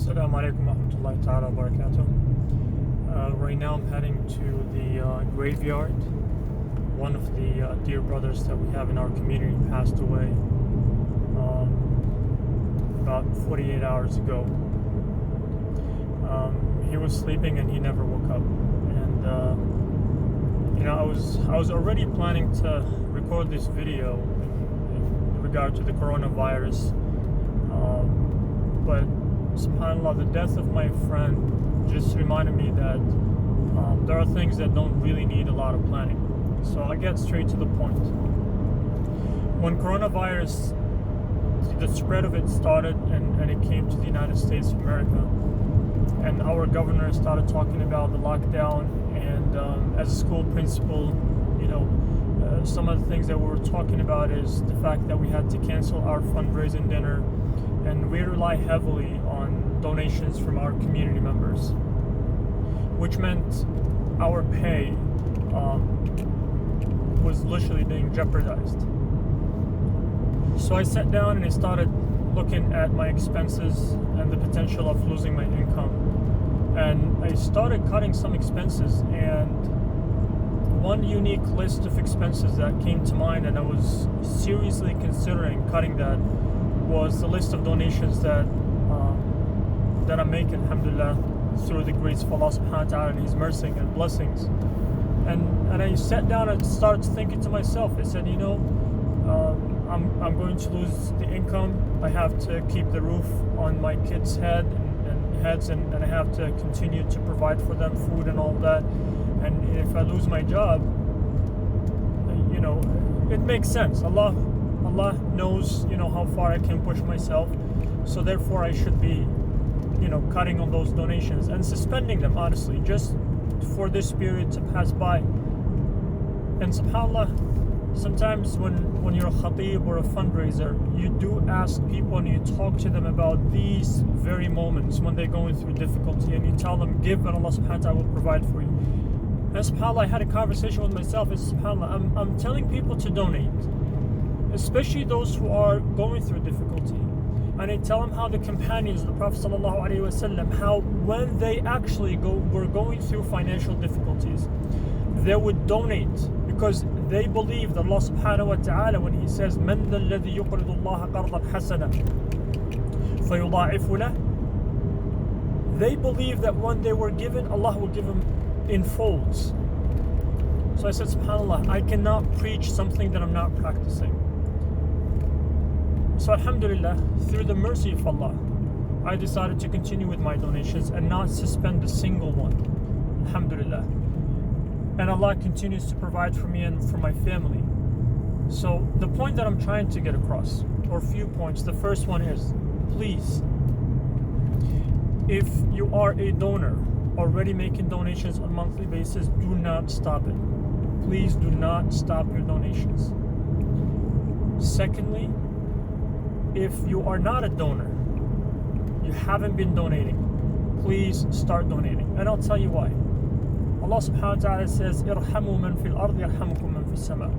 Assalamu alaikum wa rahmatullahi ta'ala wa barakatuh. Right now I'm heading to the graveyard. One of the dear brothers that we have in our community passed away about 48 hours ago. He was sleeping and he never woke up. And I was already planning to record this video in regard to the coronavirus. But subhanAllah, the death of my friend just reminded me that there are things that don't really need a lot of planning. So I get straight to the point. When coronavirus, the spread of it started and it came to the United States of America, and our governor started talking about the lockdown, and as a school principal, some of the things that we were talking about is the fact that we had to cancel our fundraising dinner, and we rely heavily on donations from our community members, which meant our pay was literally being jeopardized. So I sat down and I started looking at my expenses and the potential of losing my income, and I started cutting some expenses. And one unique list of expenses that came to mind, and I was seriously considering cutting that, was the list of donations that I'm making, alhamdulillah, through the grace of Allah subhanahu wa ta'ala and His mercy and blessings. And I sat down and started thinking to myself, I said, I'm going to lose the income. I have to keep the roof on my kids' heads, and I have to continue to provide for them food and all that. And if I lose my job, it makes sense. Allah knows, how far I can push myself. So therefore I should be, cutting on those donations and suspending them, honestly, just for this period to pass by. And subhanAllah, sometimes when you're a khatib or a fundraiser, you do ask people and you talk to them about these very moments when they're going through difficulty, and you tell them, give and Allah subhanahu wa ta'ala will provide for you. And subhanAllah, I had a conversation with myself, and subhanAllah, I'm telling people to donate, especially those who are going through difficulty. And I tell them how the companions of the Prophet ﷺ, how when they actually were going through financial difficulties, they would donate, because they believe that Allah subhanahu wa ta'ala, when He says, مَنْ ذَا الَّذِي يُقْرِضُ اللَّهَ قَرْضًا حَسَنًا فَيُضَاعِفُ لَهُ, they believe that when they were given, Allah will give them in folds. So I said, subhanAllah, I cannot preach something that I'm not practicing. So alhamdulillah, through the mercy of Allah, I decided to continue with my donations and not suspend a single one. Alhamdulillah. And Allah continues to provide for me and for my family. So the point that I'm trying to get across, or a few points, the first one is, please, if you are a donor already making donations on a monthly basis, do not stop it. Please do not stop your donations. Secondly, if you are not a donor, you haven't been donating, please start donating. And I'll tell you why. Allah subhanahu wa ta'ala says, "Irhamu man fil ardi yarhamukum man fis sama."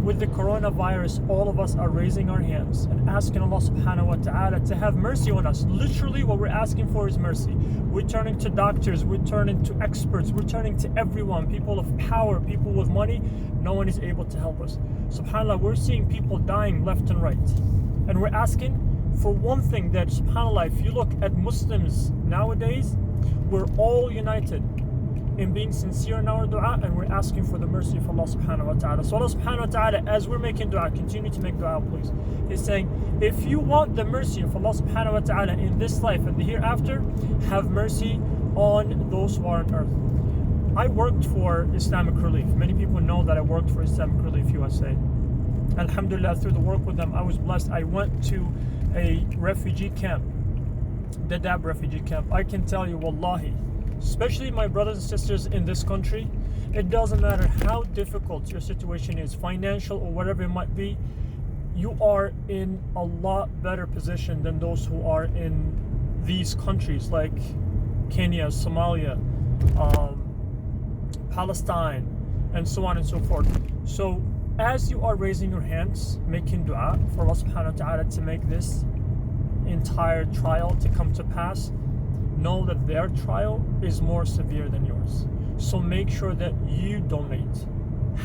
With the coronavirus, all of us are raising our hands and asking Allah subhanahu wa ta'ala to have mercy on us. Literally what we're asking for is mercy. We're turning to doctors, we're turning to experts, we're turning to everyone, people of power, people with money. No one is able to help us. SubhanAllah, we're seeing people dying left and right. And we're asking for one thing, that subhanAllah, if you look at Muslims nowadays, we're all united in being sincere in our dua, and we're asking for the mercy of Allah subhanahu wa ta'ala. So Allah subhanahu wa ta'ala, as we're making dua, continue to make dua, please. He's saying, if you want the mercy of Allah subhanahu wa ta'ala in this life and the hereafter, have mercy on those who are on earth. I worked for Islamic Relief. Many people know that I worked for Islamic Relief USA. Alhamdulillah, through the work with them, I was blessed. I went to a refugee camp, the Dadaab refugee camp. I can tell you, wallahi, especially my brothers and sisters in this country, it doesn't matter how difficult your situation is, financial or whatever it might be, you are in a lot better position than those who are in these countries like Kenya, Somalia, Palestine, and so on and so forth. So as you are raising your hands, making dua for Allah subhanahu wa ta'ala to make this entire trial to come to pass, know that their trial is more severe than yours. So make sure that you donate.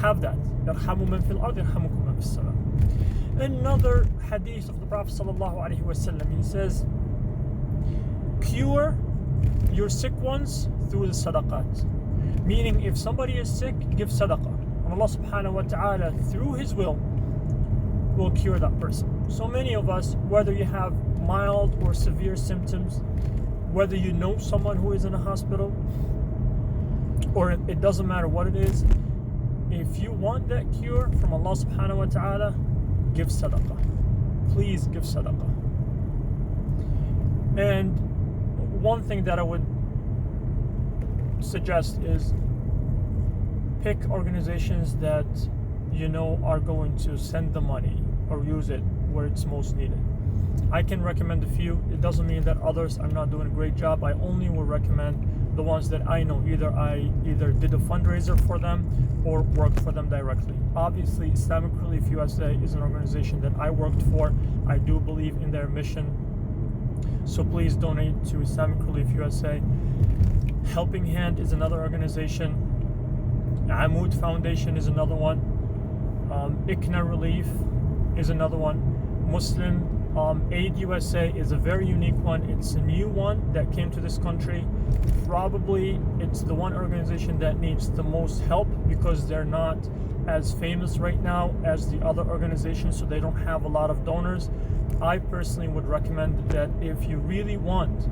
Have that. يَرْحَمُ مَنْ فِي الْأَرْضِ يَرْحَمُكُمْ مَنْ فِي السَّمَاءِ. Another hadith of the Prophet ﷺ, he says, cure your sick ones through the sadaqat. Meaning, if somebody is sick, give sadaqah. And Allah subhanahu wa ta'ala, through His will cure that person. So many of us, whether you have mild or severe symptoms, whether you know someone who is in a hospital, or it doesn't matter what it is, if you want that cure from Allah subhanahu wa ta'ala, give sadaqah. Please give sadaqah. And one thing that I would suggest is pick organizations that you know are going to send the money or use it where it's most needed. I can recommend a few. It doesn't mean that others are not doing a great job. I only will recommend the ones that I know. I either did a fundraiser for them or worked for them directly. Obviously, Islamic Relief USA is an organization that I worked for. I do believe in their mission. So please donate to Islamic Relief USA. Helping Hand is another organization. Amoud Foundation is another one. ICNA Relief is another one. Muslim Aid USA is a very unique one. It's a new one that came to this country. Probably it's the one organization that needs the most help because they're not as famous right now as the other organizations, so they don't have a lot of donors. I personally would recommend that if you really want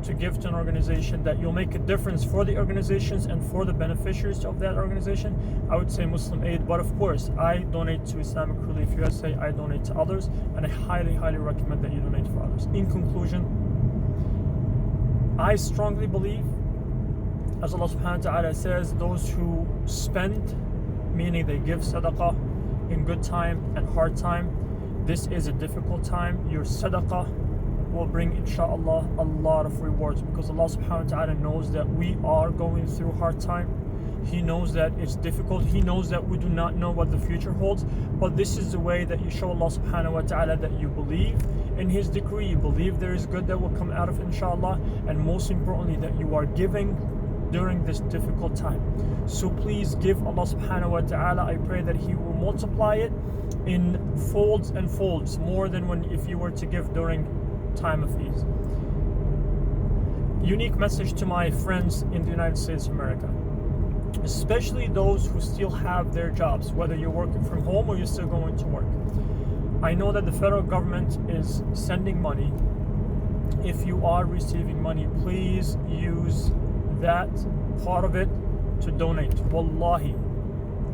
to give to an organization that you'll make a difference for the organizations and for the beneficiaries of that organization, I would say Muslim Aid. But of course, I donate to Islamic Relief USA, I donate to others, and I highly recommend that you donate for others. In conclusion, I strongly believe, as Allah subhanahu wa ta'ala says, those who spend, meaning they give sadaqah in good time and hard time, this is a difficult time. Your sadaqah will bring, inshallah, a lot of rewards, because Allah subhanahu wa ta'ala knows that we are going through hard time. He knows that it's difficult. He knows that we do not know what the future holds, but this is the way that you show Allah subhanahu wa ta'ala that you believe in His decree, you believe there is good that will come out of it, inshallah, and most importantly that you are giving during this difficult time. So please give Allah subhanahu wa ta'ala. I pray that He will multiply it in folds and folds, more than if you were to give during time of ease. Unique message to my friends in the United States of America, especially those who still have their jobs, whether you're working from home or you're still going to work. I know that the federal government is sending money. If you are receiving money, please use that part of it to donate. Wallahi,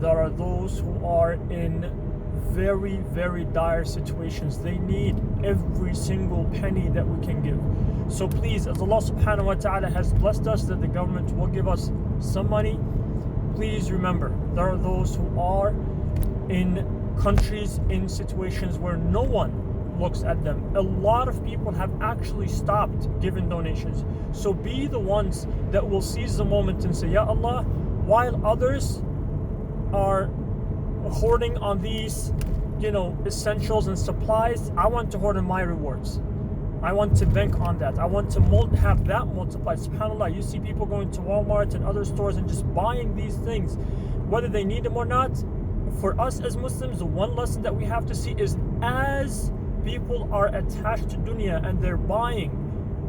there are those who are in very dire situations. They need every single penny that we can give. So please, as Allah subhanahu wa ta'ala has blessed us that the government will give us some money, please remember there are those who are in countries, in situations where no one looks at them. A lot of people have actually stopped giving donations. So be the ones that will seize the moment and say, Ya Allah, while others are hoarding on these, essentials and supplies, I want to hoard on my rewards. I want to bank on that. I want to have that multiplied. SubhanAllah, you see people going to Walmart and other stores and just buying these things, whether they need them or not. For us as Muslims, the one lesson that we have to see is, as people are attached to dunya and they're buying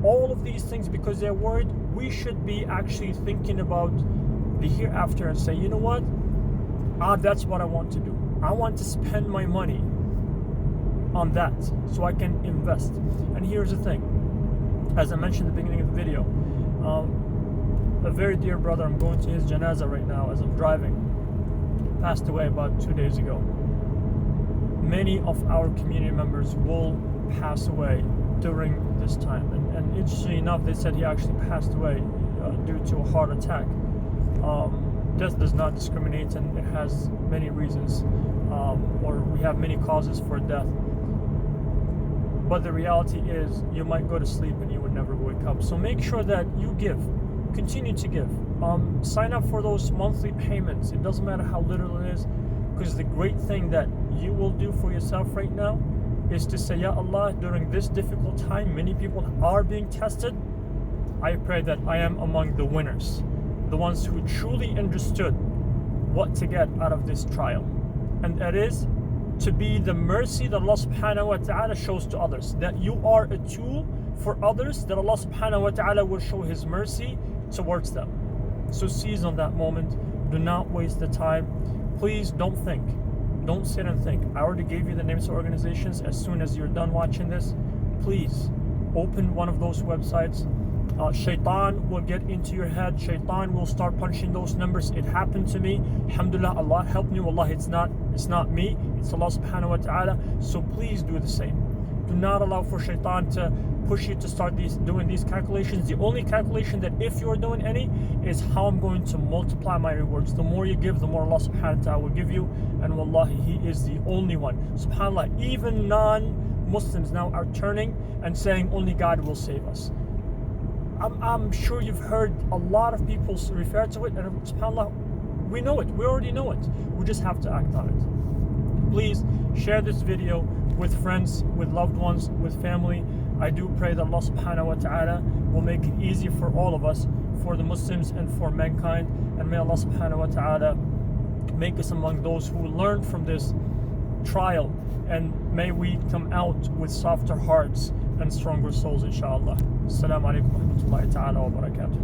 all of these things because they're worried, we should be actually thinking about the hereafter and say, you know what? That's what I want to do. I want to spend my money on that so I can invest. And here's the thing, as I mentioned at the beginning of the video, a very dear brother, I'm going to his janazah right now as I'm driving, passed away about 2 days ago. Many of our community members will pass away during this time, and interestingly enough, they said he actually passed away due to a heart attack. Death does not discriminate, and it has many reasons, or we have many causes for death. But the reality is, you might go to sleep and you would never wake up. So make sure that you give, continue to give. Sign up for those monthly payments. It doesn't matter how little it is, because the great thing that you will do for yourself right now is to say, Ya Allah, during this difficult time, many people are being tested. I pray that I am among the winners, the ones who truly understood what to get out of this trial. And that is to be the mercy that Allah subhanahu wa ta'ala shows to others. That you are a tool for others, that Allah subhanahu wa ta'ala will show His mercy towards them. So seize on that moment. Do not waste the time. Please don't think. Don't sit and think. I already gave you the names of organizations. As soon as you're done watching this, please open one of those websites. Shaitan will get into your head. Shaitan will start punching those numbers. It happened to me. Alhamdulillah, Allah helped me. Wallah, it's not me. It's Allah subhanahu wa ta'ala. So please do the same. Do not allow for shaitan to push you to start doing these calculations. The only calculation that if you're doing any is how I'm going to multiply my rewards. The more you give, the more Allah subhanahu wa ta'ala will give you. And wallahi, He is the only one. SubhanAllah, even non-Muslims now are turning and saying only God will save us. I'm sure you've heard a lot of people refer to it, and subhanAllah, we know it. We already know it. We just have to act on it. Please share this video with friends, with loved ones, with family. I do pray that Allah subhanahu wa ta'ala will make it easy for all of us, for the Muslims and for mankind. And may Allah subhanahu wa ta'ala make us among those who learn from this trial, and may we come out with softer hearts and stronger souls, inshallah. Assalamu alaikum wa rahmatullahi ta'ala wa barakatuh.